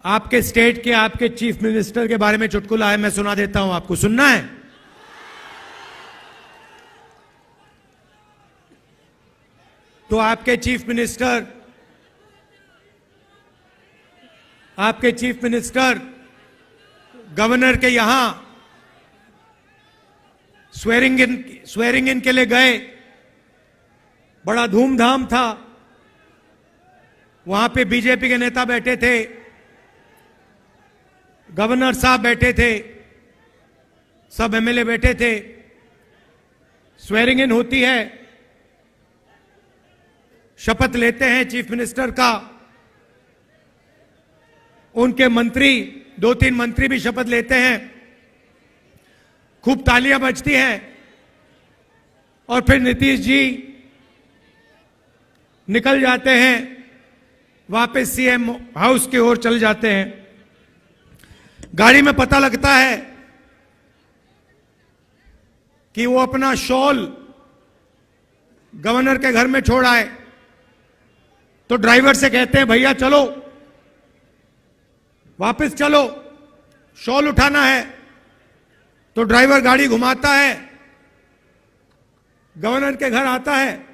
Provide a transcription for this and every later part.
आपके स्टेट के आपके चीफ मिनिस्टर के बारे में चुटकुला है, मैं सुना देता हूं आपको। सुनना है? तो आपके चीफ मिनिस्टर गवर्नर के यहां स्वेरिंग इन के लिए गए। बड़ा धूमधाम था। वहां पे बीजेपी के नेता बैठे थे, गवर्नर साहब बैठे थे, सब एमएलए बैठे थे। स्वेरिंग इन होती है, शपथ लेते हैं चीफ मिनिस्टर का। उनके मंत्री, 2-3 मंत्री भी शपथ लेते हैं। खूब तालियां बजती हैं और फिर नीतीश जी निकल जाते हैं, वापस सीएम हाउस की ओर चल जाते हैं। गाड़ी में पता लगता है कि वो अपना शॉल गवर्नर के घर में छोड़ आए। तो ड्राइवर से कहते हैं, भैया चलो, वापस चलो, शॉल उठाना है। तो ड्राइवर गाड़ी घुमाता है, गवर्नर के घर आता है।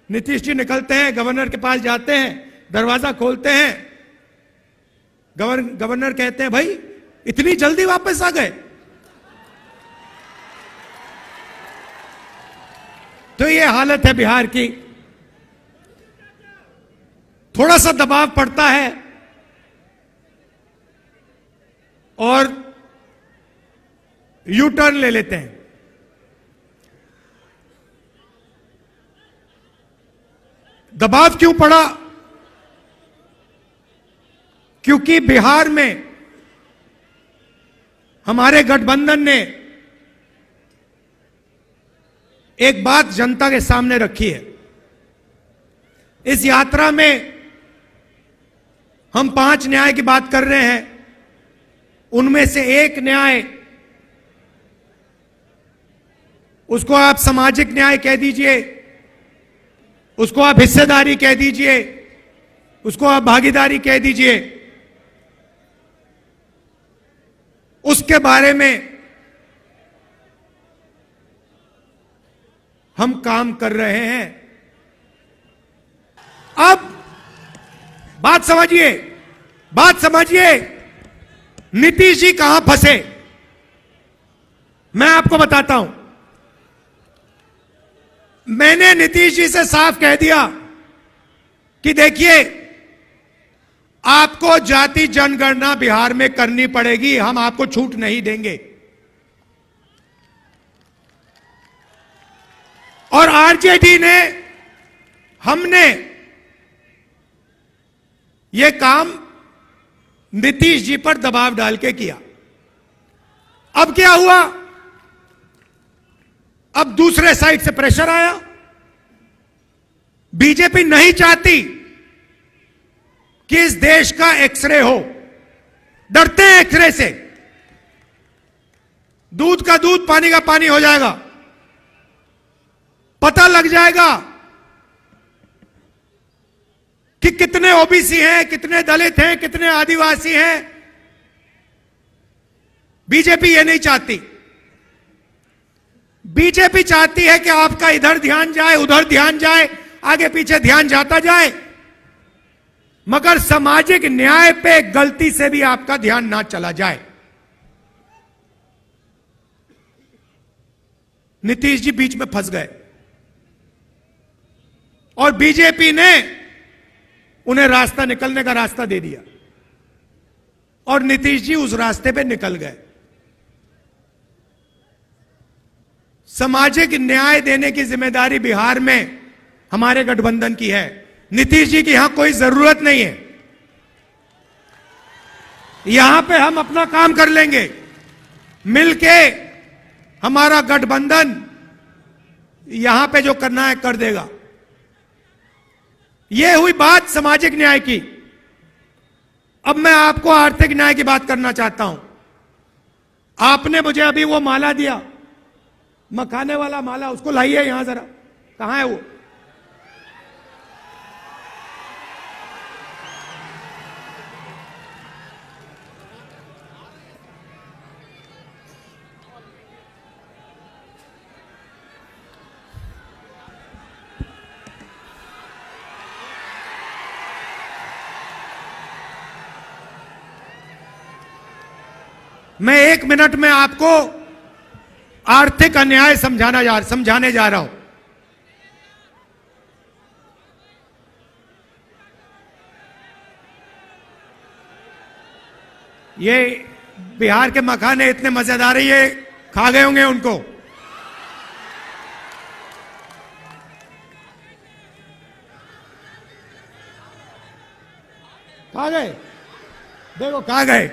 नीतीश जी निकलते हैं, गवर्नर के पास जाते हैं, दरवाजा खोलते हैं। गवर्नर कहते हैं, भाई इतनी जल्दी वापस आ गए? तो ये हालत है बिहार की। थोड़ा सा दबाव पड़ता है और यू टर्न ले लेते हैं। दबाव क्यों पड़ा? क्योंकि बिहार में हमारे गठबंधन ने एक बात जनता के सामने रखी है। इस यात्रा में हम 5 न्याय की बात कर रहे हैं। उनमें से एक न्याय, उसको आप सामाजिक न्याय कह दीजिए, उसको आप हिस्सेदारी कह दीजिए, उसको आप भागीदारी कह दीजिए, उसके बारे में हम काम कर रहे हैं। अब बात समझिए, नीतीश जी कहां फंसे, मैं आपको बताता हूं। मैंने नीतीश जी से साफ कह दिया कि देखिए, आपको जाति जनगणना बिहार में करनी पड़ेगी, हम आपको छूट नहीं देंगे। और आरजेडी ने, हमने यह काम नीतीश जी पर दबाव डाल के किया। अब क्या हुआ? अब दूसरे साइड से प्रेशर आया। बीजेपी नहीं चाहती कि इस देश का एक्सरे हो, डरते हैं एक्सरे से। दूध का दूध, पानी का पानी हो जाएगा, पता लग जाएगा कि कितने ओबीसी हैं, कितने दलित हैं, कितने आदिवासी हैं। बीजेपी ये नहीं चाहती। बीजेपी चाहती है कि आपका इधर ध्यान जाए, उधर ध्यान जाए, आगे पीछे ध्यान जाता जाए, मगर सामाजिक न्याय पे गलती से भी आपका ध्यान ना चला जाए। नीतीश जी बीच में फंस गए और बीजेपी ने उन्हें रास्ता, निकलने का रास्ता दे दिया और नीतीश जी उस रास्ते पे निकल गए। सामाजिक न्याय देने की जिम्मेदारी बिहार में हमारे गठबंधन की है। नीतीश जी की यहां कोई जरूरत नहीं है। यहां पे हम अपना काम कर लेंगे मिलके। हमारा गठबंधन यहां पे जो करना है कर देगा। यह हुई बात सामाजिक न्याय की। अब मैं आपको आर्थिक न्याय की बात करना चाहता हूं। आपने मुझे अभी वो माला दिया, मखाने वाला माला, उसको लाइए यहां जरा। कहां है वो? मैं 1 मिनट में आपको आर्थिक अन्याय समझाने जा रहा हूं। ये बिहार के मखाने इतने मजेदार है, ये खा गए होंगे उनको। खा गए, देखो खा गए।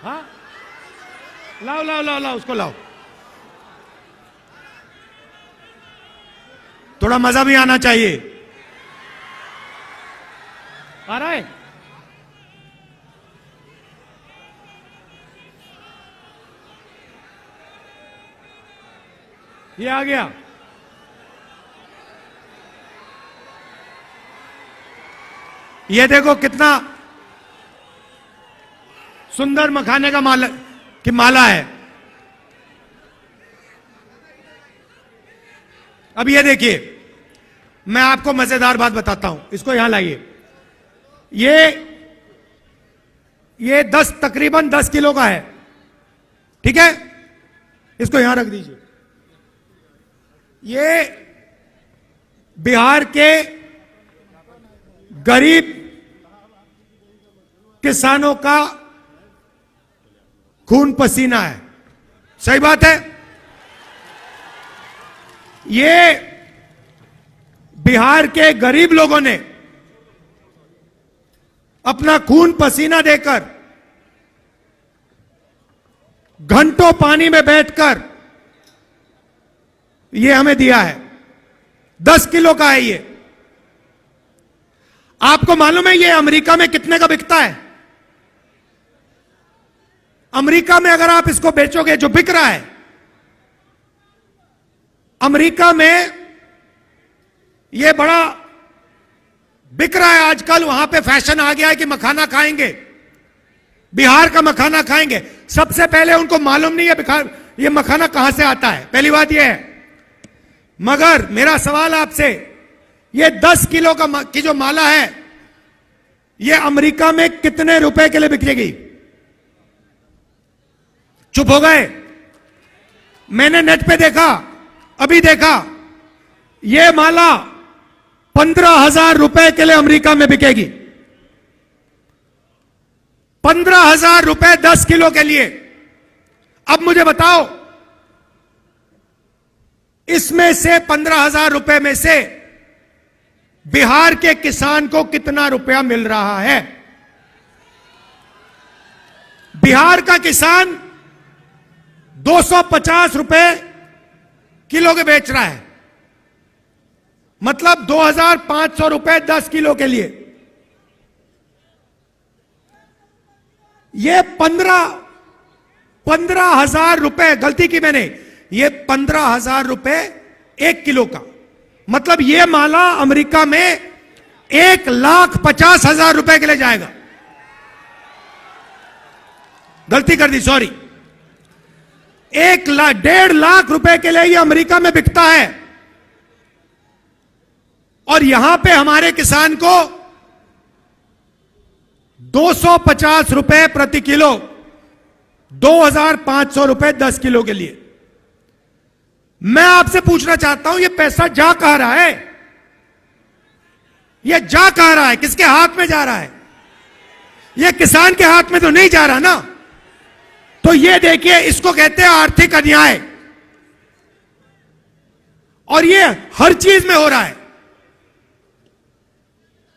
हाँ, लाओ लाओ लाओ लाओ, उसको लाओ। थोड़ा मजा भी आना चाहिए। आ रहा है? ये आ गया। ये देखो कितना सुंदर मखाने का माला है। अब ये देखिए, मैं आपको मजेदार बात बताता हूं, इसको यहां लाइए। ये तकरीबन 10 किलो का है, ठीक है? इसको यहां रख दीजिए। ये बिहार के गरीब किसानों का खून पसीना है। सही बात है। ये बिहार के गरीब लोगों ने अपना खून पसीना देकर, घंटों पानी में बैठकर ये हमें दिया है। 10 किलो का है ये। आपको मालूम है ये अमेरिका में कितने का बिकता है? अमेरिका में अगर आप इसको बेचोगे, जो बिक रहा है अमेरिका में, ये बड़ा बिक रहा है आजकल। वहां पे फैशन आ गया है कि मखाना खाएंगे, बिहार का मखाना खाएंगे। सबसे पहले उनको मालूम नहीं है ये मखाना कहां से आता है, पहली बात यह है। मगर मेरा सवाल आपसे, ये 10 किलो की जो माला है, ये अमेरिका में कितने रुपए के लिए बिकेगी? चुप हो गए। मैंने नेट पे देखा, अभी देखा, ये माला 15,000 रुपए के लिए अमेरिका में बिकेगी। 15,000 रुपए 10 किलो के लिए। अब मुझे बताओ, इसमें से 15,000 रुपए में से बिहार के किसान को कितना रुपया मिल रहा है? बिहार का किसान 250 रुपए किलो के बेच रहा है, मतलब 2,500 रुपए 10 किलो के लिए। ये 15,000 रुपए, गलती की मैंने, ये 15,000 रुपए 1 किलो का, मतलब ये माला अमेरिका में 1,50,000 रुपए के लिए जाएगा। गलती कर दी, सॉरी। 1,50,000 लाख रुपए के लिए ये अमेरिका में बिकता है, और यहां पे हमारे किसान को 250 रुपए प्रति किलो, 2,500 रुपए 10 किलो के लिए। मैं आपसे पूछना चाहता हूं, ये पैसा जा कहां रहा है? ये जा कहां रहा है? किसके हाथ में जा रहा है? ये किसान के हाथ में तो नहीं जा रहा ना। तो ये देखिए, इसको कहते हैं आर्थिक अन्याय, और ये हर चीज में हो रहा है।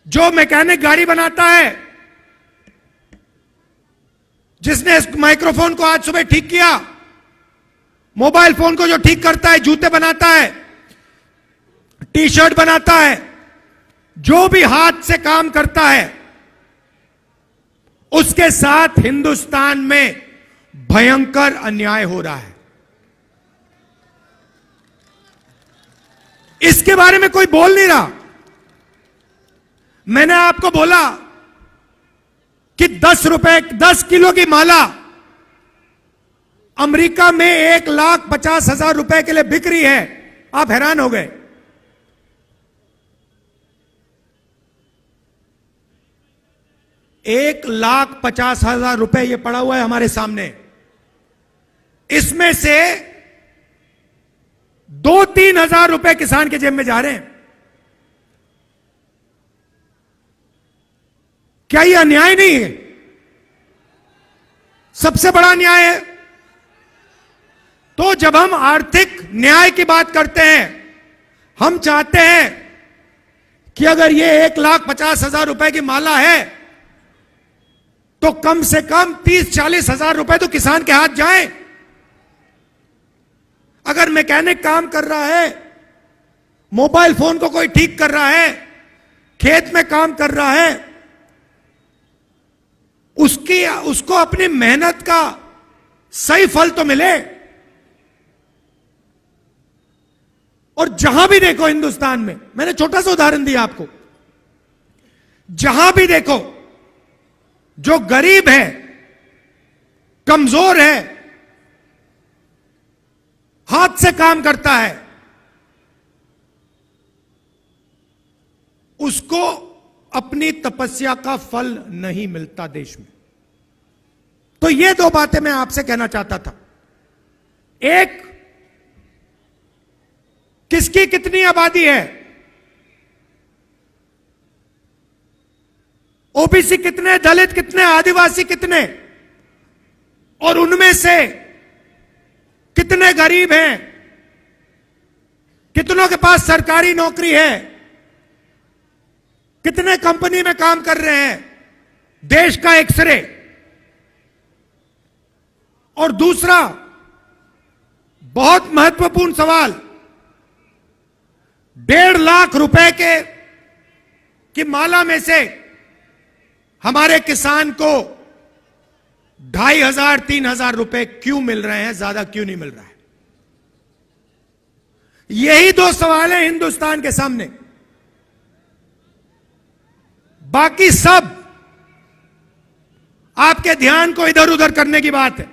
जो मैकेनिक गाड़ी बनाता है, जिसने इस माइक्रोफोन को आज सुबह ठीक किया, मोबाइल फोन को जो ठीक करता है, जूते बनाता है, टी शर्ट बनाता है, जो भी हाथ से काम करता है, उसके साथ हिंदुस्तान में भयंकर अन्याय हो रहा है। इसके बारे में कोई बोल नहीं रहा। मैंने आपको बोला कि 10 किलो की माला अमेरिका में 1,50,000 रुपए के लिए बिक रही है। आप हैरान हो गए। 1,50,000 रुपए ये पड़ा हुआ है हमारे सामने। इसमें से 2-3 हजार रुपए किसान के जेब में जा रहे हैं। क्या ये अन्याय नहीं है? सबसे बड़ा न्याय है। तो जब हम आर्थिक न्याय की बात करते हैं, हम चाहते हैं कि अगर ये 1,50,000 रुपए की माला है तो कम से कम 30-40 हजार रुपए तो किसान के हाथ जाएं। अगर मैकेनिक काम कर रहा है, मोबाइल फोन को कोई ठीक कर रहा है, खेत में काम कर रहा है, उसको अपनी मेहनत का सही फल तो मिले। और जहां भी देखो हिंदुस्तान में, मैंने छोटा सा उदाहरण दिया आपको, जहां भी देखो जो गरीब है, कमजोर है, हाथ से काम करता है, उसको अपनी तपस्या का फल नहीं मिलता देश में। तो ये दो बातें मैं आपसे कहना चाहता था। एक, किसकी कितनी आबादी है, ओबीसी कितने, दलित कितने, आदिवासी कितने, और उनमें से कितने गरीब हैं, कितनों के पास सरकारी नौकरी है, कितने कंपनी में काम कर रहे हैं, देश का एक्सरे। और दूसरा बहुत महत्वपूर्ण सवाल, 1.5 लाख रुपए की माला में से हमारे किसान को 2,500-3,000 रुपए क्यों मिल रहे हैं, ज्यादा क्यों नहीं मिल रहा है? यही दो सवाल हैं हिंदुस्तान के सामने। बाकी सब आपके ध्यान को इधर उधर करने की बात है।